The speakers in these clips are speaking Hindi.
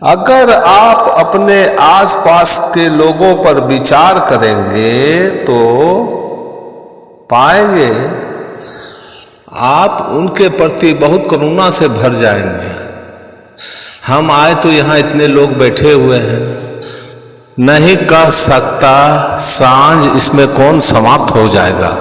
अगर आप अपने आसपास के लोगों पर विचार करेंगे तो पाएंगे आप उनके प्रति बहुत करुणा से भर जाएंगे। हम आए तो यहाँ इतने लोग बैठे हुए हैं, नहीं कह सकता सांझ इसमें कौन समाप्त हो जाएगा।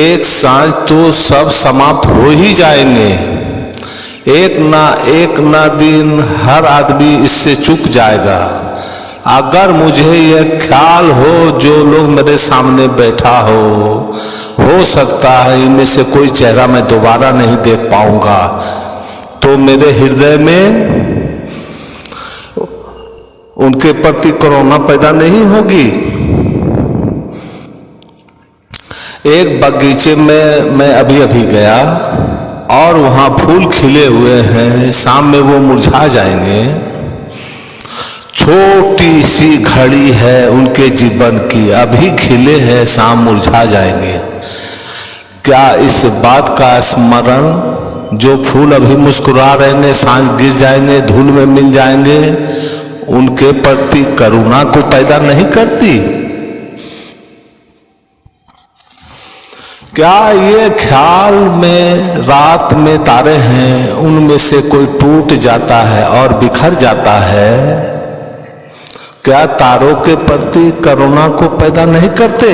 एक सांझ तो सब समाप्त हो ही जाएंगे, एक ना दिन हर आदमी इससे चूक जाएगा। अगर मुझे यह ख्याल हो जो लोग मेरे सामने बैठा हो सकता है इनमें से कोई चेहरा मैं दोबारा नहीं देख पाऊंगा, तो मेरे हृदय में उनके प्रति करुणा पैदा नहीं होगी। एक बगीचे में मैं अभी गया और वहाँ फूल खिले हुए हैं, शाम में वो मुरझा जाएंगे। छोटी सी घड़ी है उनके जीवन की, अभी खिले हैं, शाम मुरझा जाएंगे। क्या इस बात का स्मरण जो फूल अभी मुस्कुरा रहे हैं सांझ गिर जाएंगे, धूल में मिल जाएंगे, उनके प्रति करुणा को पैदा नहीं करती? क्या ये ख्याल में रात में तारे हैं उनमें से कोई टूट जाता है और बिखर जाता है, क्या तारों के प्रति करुणा को पैदा नहीं करते?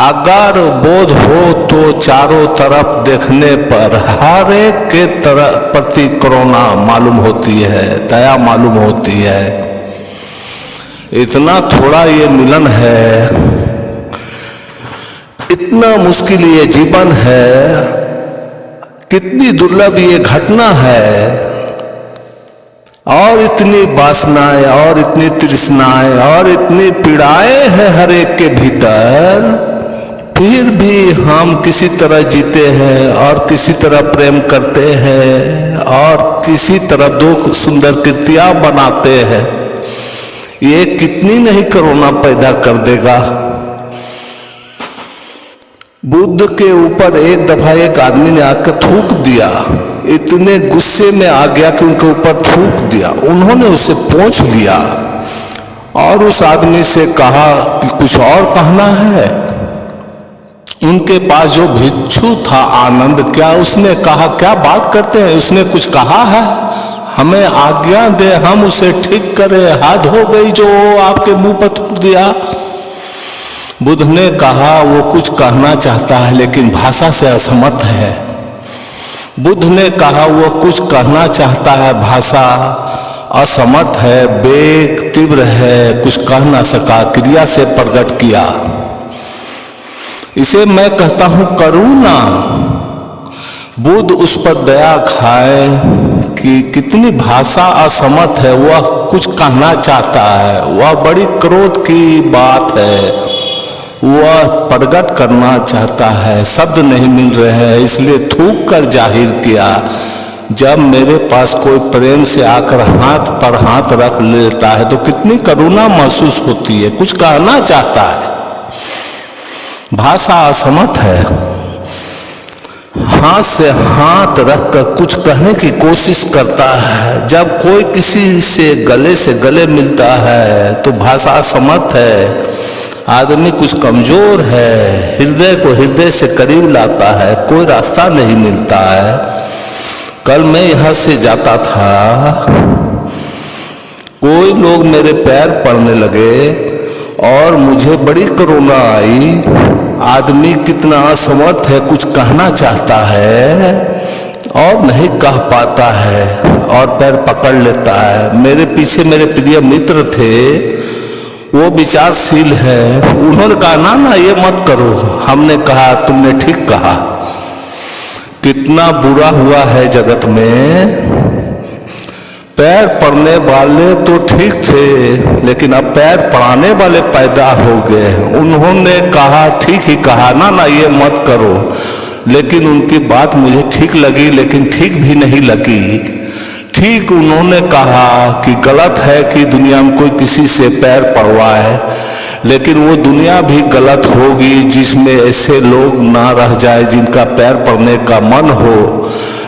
अगर बोध हो तो चारों तरफ देखने पर हर एक के प्रति करुणा मालूम होती है, दया मालूम होती है। इतना थोड़ा ये मिलन है, इतना मुश्किल ये जीवन है, कितनी दुर्लभ ये घटना है, और इतनी वासनाएं और इतनी तृष्णाएं और इतनी पीड़ाएं हैं हर एक के भीतर, फिर भी हम किसी तरह जीते हैं और किसी तरह प्रेम करते हैं और किसी तरह दो सुंदर कृतियां बनाते हैं। ये कितनी नहीं करुणा पैदा कर देगा। बुद्ध के ऊपर एक दफा एक आदमी ने आकर थूक दिया, इतने गुस्से में आ गया कि उनके ऊपर थूक दिया। उन्होंने उसे पोंछ लिया और उस आदमी से कहा कि कुछ और कहना है। उनके पास जो भिक्षु था आनंद, क्या उसने कहा क्या बात करते हैं, उसने कुछ कहा है? हमें आज्ञा दे हम उसे ठीक करें, हद हो गई जो आपके मुंह पर थूक दिया। बुद्ध ने कहा वो कुछ कहना चाहता है लेकिन भाषा से असमर्थ है। बुद्ध ने कहा वो कुछ कहना चाहता है, भाषा असमर्थ है, वेग तीव्र है, कुछ कह ना सका, क्रिया से प्रकट किया। इसे मैं कहता हूं करुणा। बुद्ध उस पर दया खाए कि कितनी भाषा असमर्थ है, वह कुछ कहना चाहता है, वह बड़ी क्रोध की बात है, वह प्रकट करना चाहता है, शब्द नहीं मिल रहे हैं, इसलिए थूक कर जाहिर किया। जब मेरे पास कोई प्रेम से आकर हाथ पर हाथ रख लेता है तो कितनी करुणा महसूस होती है। कुछ कहना चाहता है, भाषा असमर्थ है, हाथ से हाथ रखकर कुछ कहने की कोशिश करता है। जब कोई किसी से गले मिलता है तो भाषा असमर्थ है, आदमी कुछ कमजोर है, हृदय को हृदय से करीब लाता है, कोई रास्ता नहीं मिलता है। कल मैं यहाँ से जाता था, कोई लोग मेरे पैर पड़ने लगे और मुझे बड़ी करुणा आई। आदमी कितना असमर्थ है, कुछ कहना चाहता है और नहीं कह पाता है और पैर पकड़ लेता है। मेरे पीछे मेरे प्रिय मित्र थे, वो विचारशील है, उन्होंने कहा ना ये मत करो। हमने कहा तुमने ठीक कहा। कितना बुरा हुआ है जगत में, पैर पड़ने वाले तो ठीक थे लेकिन अब पैर पड़ाने वाले पैदा हो गए। उन्होंने कहा ठीक ही कहा, ना ये मत करो, लेकिन उनकी बात मुझे ठीक लगी लेकिन ठीक भी नहीं लगी। ठीक उन्होंने कहा कि गलत है कि दुनिया में कोई किसी से पैर पड़वाए, लेकिन वो दुनिया भी गलत होगी जिसमें ऐसे लोग ना रह जाए जिनका पैर पड़ने का मन हो।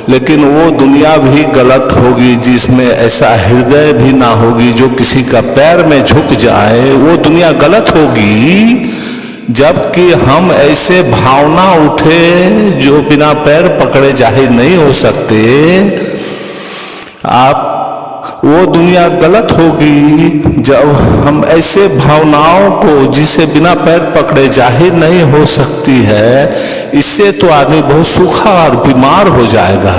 लेकिन वो दुनिया भी गलत होगी जिसमें ऐसा हृदय भी ना होगी जो किसी का पैर में झुक जाए। वो दुनिया गलत होगी जबकि हम ऐसे भावना उठे जो बिना पैर पकड़े जाहिर नहीं हो सकते। वो दुनिया गलत होगी जब हम ऐसे भावनाओं को जिसे बिना पैर पकड़े जाहिर नहीं हो सकती है, इससे तो आदमी बहुत सूखा और बीमार हो जाएगा।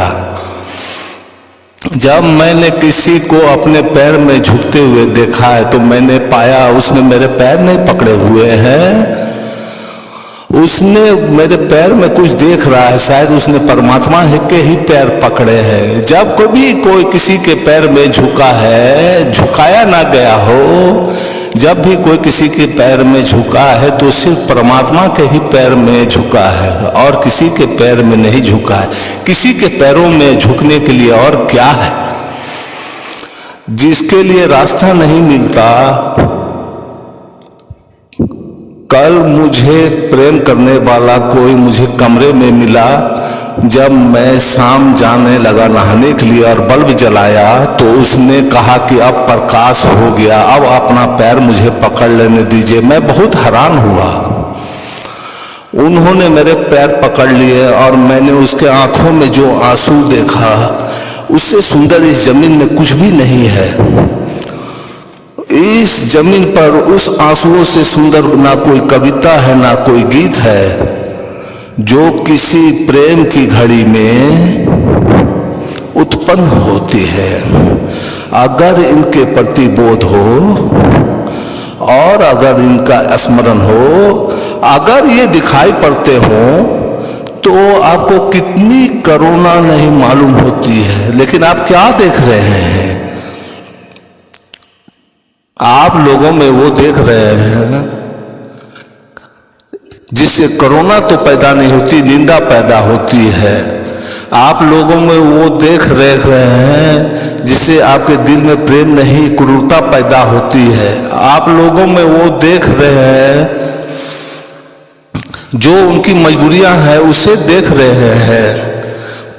जब मैंने किसी को अपने पैर में झुकते हुए देखा है तो मैंने पाया उसने मेरे पैर नहीं पकड़े हुए हैं, उसने मेरे पैर में कुछ देख रहा है, शायद उसने परमात्मा के ही पैर पकड़े हैं। जब कभी कोई किसी के पैर में झुका है, झुकाया ना गया हो, जब भी कोई किसी के पैर में झुका है तो सिर्फ परमात्मा के ही पैर में झुका है और किसी के पैर में नहीं झुका है। किसी के पैरों में झुकने के लिए और क्या है? जिसके लिए रास्ता नहीं मिलता। कल मुझे प्रेम करने वाला कोई मुझे कमरे में मिला। जब मैं शाम जाने लगा नहाने के लिए और बल्ब जलाया तो उसने कहा कि अब प्रकाश हो गया, अब अपना पैर मुझे पकड़ लेने दीजिए। मैं बहुत हैरान हुआ। उन्होंने मेरे पैर पकड़ लिए और मैंने उसके आंखों में जो आंसू देखा, उससे सुंदर इस जमीन में कुछ भी नहीं है। इस जमीन पर उस आंसुओं से सुंदर ना कोई कविता है ना कोई गीत है जो किसी प्रेम की घड़ी में उत्पन्न होती है। अगर इनके प्रति बोध हो और अगर इनका स्मरण हो, अगर ये दिखाई पड़ते हो तो आपको कितनी करुणा नहीं मालूम होती है। लेकिन आप क्या देख रहे हैं? आप लोगों में वो देख रहे हैं जिससे करुणा तो पैदा नहीं होती, निंदा पैदा होती है। आप लोगों में वो देख रहे हैं जिससे आपके दिल में प्रेम नहीं, क्रूरता पैदा होती है। आप लोगों में वो देख रहे हैं जो उनकी मजबूरियां हैं उसे देख रहे हैं।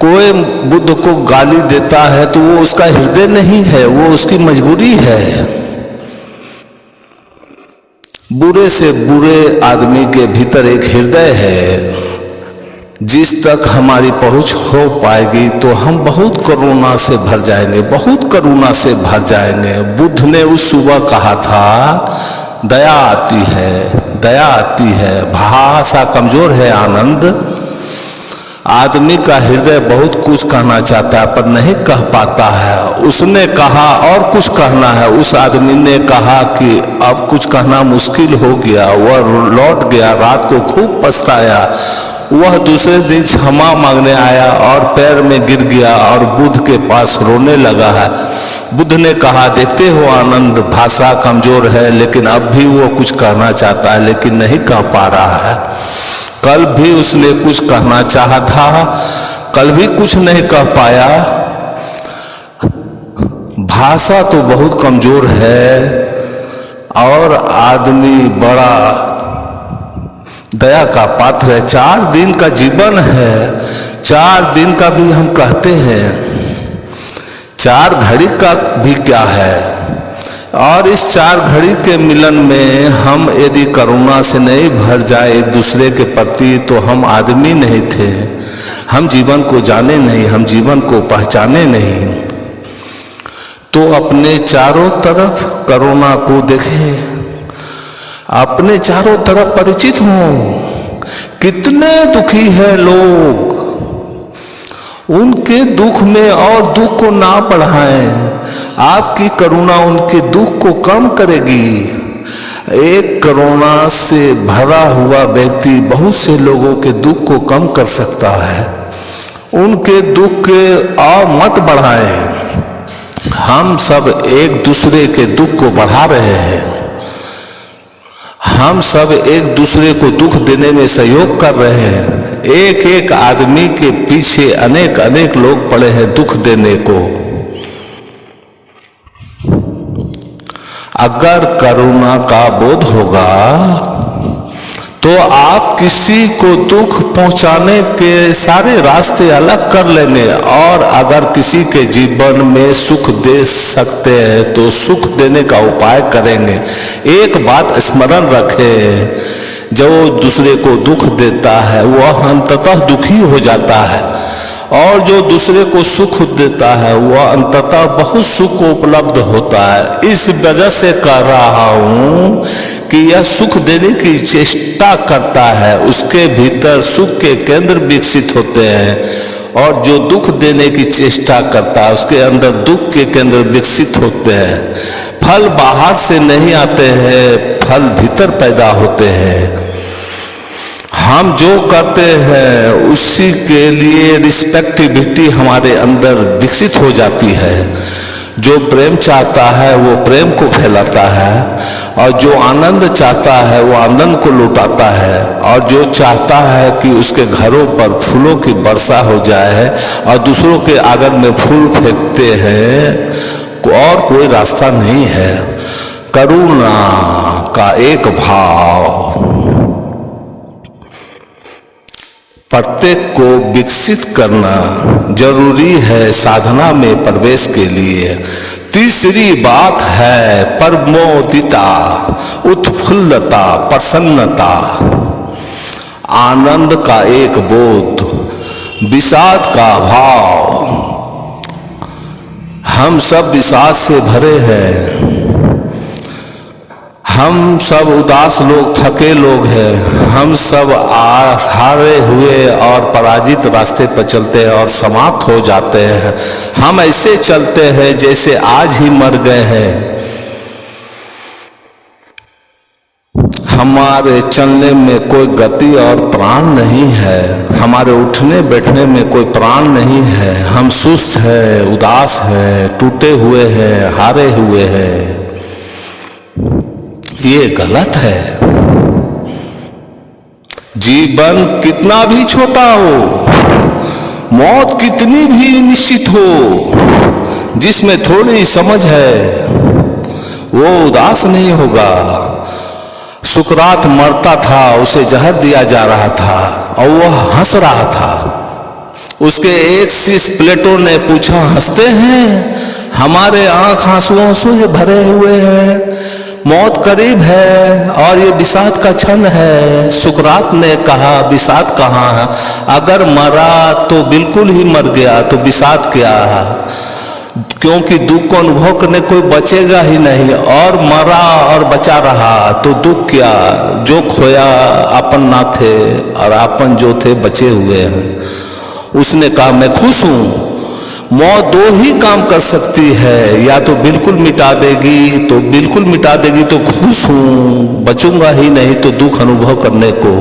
कोई बुद्ध को गाली देता है तो वो उसका हृदय नहीं है, वो उसकी मजबूरी है। बुरे से बुरे आदमी के भीतर एक हृदय है। जिस तक हमारी पहुंच हो पाएगी तो हम बहुत करुणा से भर जाएंगे, बहुत करुणा से भर जाएंगे। बुद्ध ने उस सुबह कहा था, दया आती है, दया आती है। भाषा कमजोर है आनंद। आदमी का हृदय बहुत कुछ कहना चाहता है पर नहीं कह पाता है। उसने कहा और कुछ कहना है, उस आदमी ने कहा कि अब कुछ कहना मुश्किल हो गया। वह लौट गया, रात को खूब पछताया। वह दूसरे दिन क्षमा मांगने आया और पैर में गिर गया और बुद्ध के पास रोने लगा है। बुद्ध ने कहा, देखते हो आनंद, भाषा कमजोर है लेकिन अब भी वो कुछ कहना चाहता है लेकिन नहीं कह पा रहा है। कल भी उसने कुछ कहना चाहा था, कल भी कुछ नहीं कह पाया। भाषा तो बहुत कमजोर है और आदमी बड़ा दया का पात्र है। 4 दिन का जीवन है, 4 दिन का भी हम कहते हैं, 4 घड़ी का भी क्या है। और इस 4 घड़ी के मिलन में हम यदि करुणा से नहीं भर जाए एक दूसरे के प्रति तो हम आदमी नहीं थे। हम जीवन को जाने नहीं, हम जीवन को पहचाने नहीं। तो अपने चारों तरफ करुणा को देखें, अपने चारों तरफ परिचित हों। कितने दुखी हैं लोग, उनके दुख में और दुख को ना बढ़ाएं। आपकी करुणा उनके दुख को कम करेगी। एक करुणा से भरा हुआ व्यक्ति बहुत से लोगों के दुख को कम कर सकता है। उनके दुख के और मत बढ़ाएं। हम सब एक दूसरे के दुख को बढ़ा रहे हैं। हम सब एक दूसरे को दुख देने में सहयोग कर रहे हैं। एक एक आदमी के पीछे अनेक अनेक लोग पड़े हैं दुख देने को। अगर करुणा का बोध होगा तो आप किसी को दुख पहुंचाने के सारे रास्ते अलग कर लेंगे, और अगर किसी के जीवन में सुख दे सकते हैं तो सुख देने का उपाय करेंगे। एक बात स्मरण रखें, जो दूसरे को दुख देता है वह अंततः दुखी हो जाता है, और जो दूसरे को सुख देता है वह अंततः बहुत सुख उपलब्ध होता है। इस वजह से कह रहा हूं कि यह सुख देने की चेष्टा करता है, उसके भीतर सुख के केंद्र विकसित होते हैं, और जो दुख देने की चेष्टा करता है उसके अंदर दुख के केंद्र विकसित होते हैं। फल बाहर से नहीं आते हैं, फल भीतर पैदा होते हैं। हम जो करते हैं उसी के लिए रिस्पेक्टिविटी हमारे अंदर विकसित हो जाती है। जो प्रेम चाहता है वो प्रेम को फैलाता है, और जो आनंद चाहता है वो आनंद को लुटाता है, और जो चाहता है कि उसके घरों पर फूलों की वर्षा हो जाए और दूसरों के आंगन में फूल फेंकते हैं, और कोई रास्ता नहीं है। करुणा का एक भाव प्रत्येक को विकसित करना जरूरी है साधना में प्रवेश के लिए। तीसरी बात है प्रमोदिता, उत्फुल्लता, प्रसन्नता, आनंद का एक बोध, विषाद का भाव। हम सब विषाद से भरे हैं, हम सब उदास लोग, थके लोग हैं, हम सब हारे हुए और पराजित रास्ते पर चलते हैं और समाप्त हो जाते हैं। हम ऐसे चलते हैं जैसे आज ही मर गए हैं। हमारे चलने में कोई गति और प्राण नहीं है, हमारे उठने बैठने में कोई प्राण नहीं है। हम सुस्त हैं, उदास हैं, टूटे हुए हैं, हारे हुए हैं। ये गलत है। जीवन कितना भी छोटा हो, मौत कितनी भी निश्चित हो, जिसमें थोड़ी समझ है वो उदास नहीं होगा। सुकरात मरता था, उसे जहर दिया जा रहा था और वह हंस रहा था। उसके एक शिष्य प्लेटो ने पूछा, हंसते हैं? हमारे आंख आंसुओं से भरे हुए हैं, मौत करीब है और ये विषाद का क्षण है। सुकरात ने कहा, विषाद कहाँ है? अगर मरा तो बिल्कुल ही मर गया, तो विषाद क्या? क्योंकि दुख को अनुभव करने कोई बचेगा ही नहीं, और मरा और बचा रहा तो दुख क्या? जो खोया अपन ना थे और अपन जो थे बचे हुए हैं। उसने कहा, मैं खुश हूं। मौत दो ही काम कर सकती है, या तो बिल्कुल मिटा देगी, तो बिल्कुल मिटा देगी तो खुश हूं, बचूंगा ही नहीं तो दुख अनुभव करने को,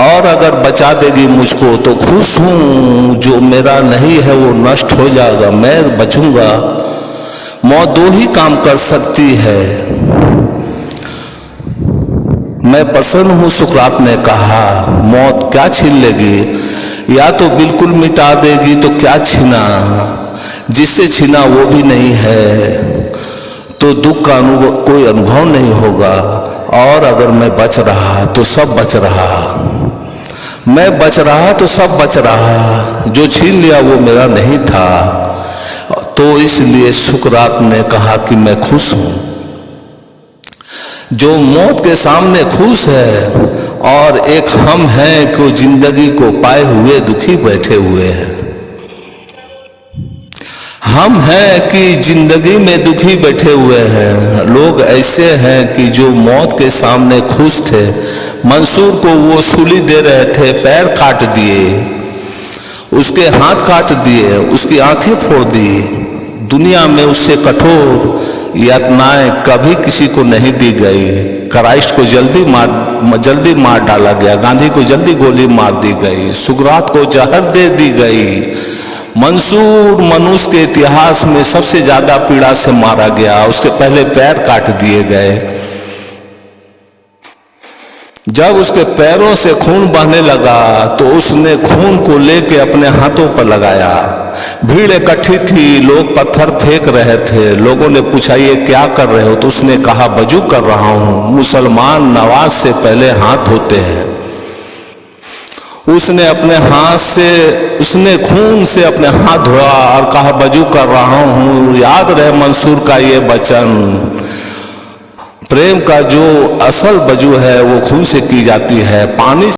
और अगर बचा देगी मुझको तो खुश हूं, जो मेरा नहीं है वो नष्ट हो जाएगा, मैं बचूंगा। मौत दो ही काम कर सकती है। मैं प्रसन्न हूं, सुकरात ने कहा। मौत क्या छीन लेगी? या तो बिल्कुल मिटा देगी तो क्या छीना? जिससे छीना वो भी नहीं है, तो दुख का कोई अनुभव नहीं होगा। और अगर मैं बच रहा तो सब बच रहा, मैं बच रहा तो सब बच रहा, जो छीन लिया वो मेरा नहीं था। तो इसलिए सुकरात ने कहा कि मैं खुश हूं। जो मौत के सामने खुश है, और एक हम हैं कि जिंदगी को पाए हुए दुखी बैठे हुए हैं। हम हैं कि जिंदगी में दुखी बैठे हुए हैं। लोग ऐसे हैं कि जो मौत के सामने खुश थे। मंसूर को वो सूली दे रहे थे, पैर काट दिए, उसके हाथ काट दिए, उसकी आंखें फोड़ दी। दुनिया में उससे कठोर यातनाएं कभी किसी को नहीं दी गई। क्राइस्ट को जल्दी मार डाला गया, गांधी को जल्दी गोली मार दी गई, सुकरात को जहर दे दी गई। मंसूर मनुष्य के इतिहास में सबसे ज्यादा पीड़ा से मारा गया, उसके पहले पैर काट दिए गए। जब उसके पैरों से खून बहने लगा तो उसने खून को लेके अपने हाथों पर लगाया। भीड़ इकट्ठी थी, लोग पत्थर फेंक रहे थे। लोगों ने पूछा ये क्या कर रहे हो? तो उसने कहा वजू कर रहा हूं। मुसलमान नमाज से पहले हाथ धोते हैं। उसने अपने हाथ से, उसने खून से अपने हाथ धोया और कहा वजू कर रहा हूं। याद रहे मंसूर का ये वचन, प्रेम का जो असल वजू है वो खून से की जाती है, पानी